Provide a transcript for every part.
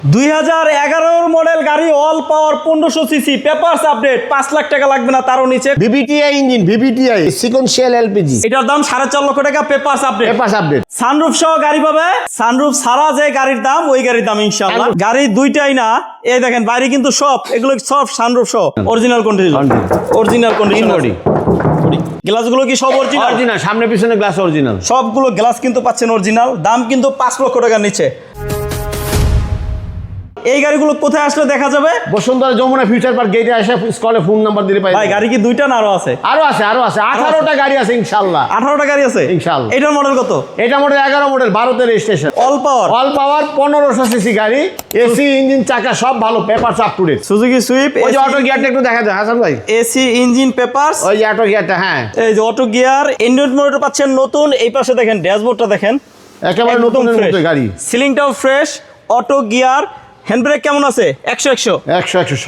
2011 model গাড়ি all power 1500 CC papers update 5 lakh টাকা লাগবে না তারও নিচে VVTi engine VVTi sequential LPG এটার দাম 4.5 লক্ষ টাকা পেপারস আপডেট সানরুফ সহ গাড়ি পাবে সানরুফ ছাড়া যে গাড়ির দাম ওই গাড়ির দাম ইনশাআল্লাহ গাড়ি দুইটাই না এই দেখেন বাইরে কিন্তু সব এগুলো সব সানরুফ সহ অরিজিনাল কন্ডিশন বডি গ্লাসগুলো কি সব অরিজিনাল সামনে পিছনে গ্লাস অরিজিনাল সবগুলো গ্লাস কিন্তু পাচ্ছেন অরিজিনাল দাম কিন্তু 5 লক্ষ টাকার নিচে এই গাড়িগুলো কোথায় আসলে দেখা যাবে বসুন্ধরা যমুনা ফিউচার পার্ক গেটে এসে স্কলে ফোন নাম্বার দিলে পাই ভাই গাড়ি কি দুইটা না আরো আছে আরো আছে 18টা গাড়ি আছে ইনশাআল্লাহ 18টা গাড়ি আছে ইনশাআল্লাহ এটার মডেল কত এটা মডেল 11 মডেল 12 তে রেজিস্ট্রেশন অল পাওয়ার 1500 সিসি গাড়ি এসি ইঞ্জিন চাকা সব ভালো papers up to date Suzuki Swift ওই যে অটো গিয়ারটা একটু দেখা যায় হাসান ভাই এসি ইঞ্জিন পেপারস ওই যে অটো গিয়ারটা হ্যাঁ এই যে অটো গিয়ার এন্ড্রয়েড মোটর পাচ্ছেন নতুন এই পাশে দেখেন ড্যাশবোর্ডটা দেখেন একেবারে নতুন গাড়ি সিলিংটাও fresh auto gear hand brake কেমন আছে 100 সব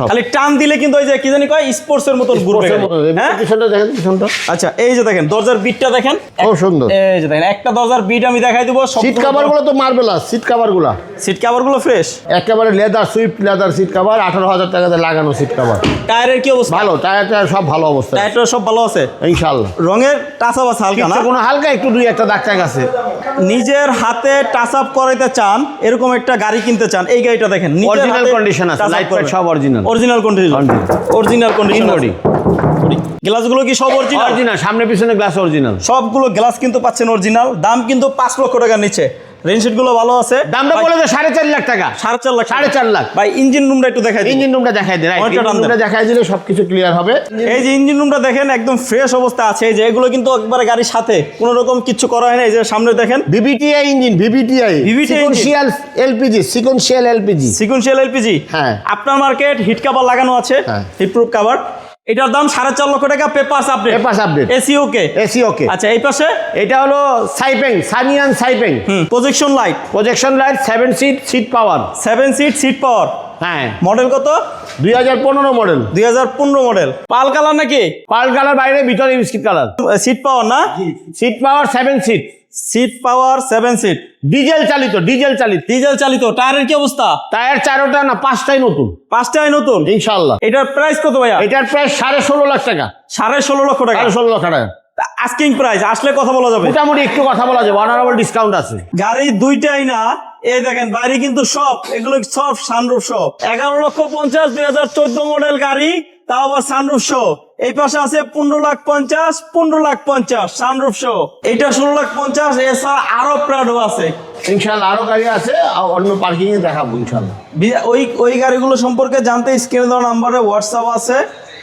খালি টান দিলে কিন্তু ওই যে কি জানি কয় স্পোর্টস এর মতন ঘুরবে হ্যাঁ পিছনটা দেখেন পিছনটা আচ্ছা এই যে দেখেন দরজার বিটটা দেখেন খুব সুন্দর এই যে দেখেন একটা দরজার বিট আমি দেখাই দেব সিট কভারগুলো তো মার্বেলাস সিট কভারগুলো ফ্রেশ একেবারে leather Swift leather seat cover 18000 টাকাতে লাগানো সিট কভার টায়ারের কি অবস্থা ভালো টায়ার সব ভালো অবস্থা টায়ারটা সব ভালো আছে ইনশাআল্লাহ রঙের টাচ আপ আছে হালকা না কোনো হালকা একটু দুই একটা দাগ টাগ আছে নিজের হাতে টাচ আপ করাইতে চান এরকম একটা গাড়ি কিনতে চান এই গাড়িটা দেখেন অরিজিনাল কন্ডিশন আছে লাইট ফাইট সব অরিজিনাল কন্ডিশন বডি গ্লাসগুলো কি সব অরিজিনাল সামনে পিছনে গ্লাস অরিজিনাল সবগুলো গ্লাস কিন্তু পাচ্ছেন অরিজিনাল দাম কিন্তু 5 লক্ষ টাকার নিচে রেনশিট গুলো ভালো আছে দামটা বলে তো 4.5 লাখ টাকা 4.5 লাখ ভাই ইঞ্জিন রুমটা একটু দেখাই দিন ইঞ্জিন রুমটা দেখাই দিন ইঞ্জিন রুমটা দেখাই দিলে সবকিছু ক্লিয়ার হবে এই যে ইঞ্জিন রুমটা দেখেন একদম ফ্রেশ অবস্থা আছে এই যে এগুলো কিন্তু একবারে গাড়ির সাথে কোনো রকম কিছু করা হয় না এই যে সামনে দেখেন ভিভিটিআই ইঞ্জিন সিকোয়েন্সিয়াল এলপিজি হ্যাঁ আপনার মার্কেট হিট কভার লাগানো আছে হিট প্রুফ কভার এটার দাম 4.5 লক্ষ টাকা পেপারস আপডেট এসি ওকে আচ্ছা এই পাশে এটা হলো সানিয়ান সাইপেং প্রজেকশন লাইট 7 সিট পাওয়ার হ্যাঁ মডেল কত 2015 মডেল পাল কালার নাকি পাল কালার বাইরে ভিতরে বিস্কিট কালার সিট পাওয়ার না সিট পাওয়ার 7 সিট ডিজেল চালিত টায়ারের কি অবস্থা টায়ার 4টা না 5টাই নতুন ইনশাআল্লাহ এটার প্রাইস কত ভাইয়া এটার প্রাইস 16.5 লাখ টাকা 16.5 লক্ষ টাকা 16 লক্ষ টাকা আস্কিং প্রাইস আসলে কথা বলা যাবে মোটামুটি একটু কথা বলা যাবে অনারেবল ডিসকাউন্ট আছে গাড়ি দুইটাই না এই দেখেন বাইরে কিন্তু সব এগুলো সব সানরুফ সব 11,50,000 2014 মডেল গাড়ি তাও আবার সানরুফ শো এই পাশে আছে 15,50,000 সানরুফ শো এটা 16,50,000 এছাড়া আরো প্রাডো আছে ইনশাআল্লাহ আরো গাড়ি আছে অন্য পার্কিং এ দেখাবো ইনশাআল্লাহ ওই গাড়িগুলো সম্পর্কে জানতে স্ক্রিনে দেওয়া নম্বরে হোয়াটসঅ্যাপ আছে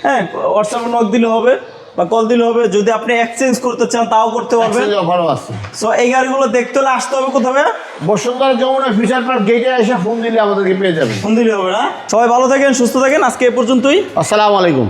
হ্যাঁ হোয়াটসঅ্যাপে নক দিলে হবে বা কল দিলে হবে যদি আপনি এক্সচেঞ্জ করতে চান তাও করতে পারবেন ভালো আছে সো এই গাড়িগুলো দেখতে হলে আসতে হবে কোথায় বসুন্ধরা যমুনা ফিউচার পার্ক গেটে এসে ফোন দিলে আমাদেরকে পেয়ে যাবেন ফোন দিলে হবে না সবাই ভালো থাকেন সুস্থ থাকেন আজকে এ পর্যন্তই আসসালামু আলাইকুম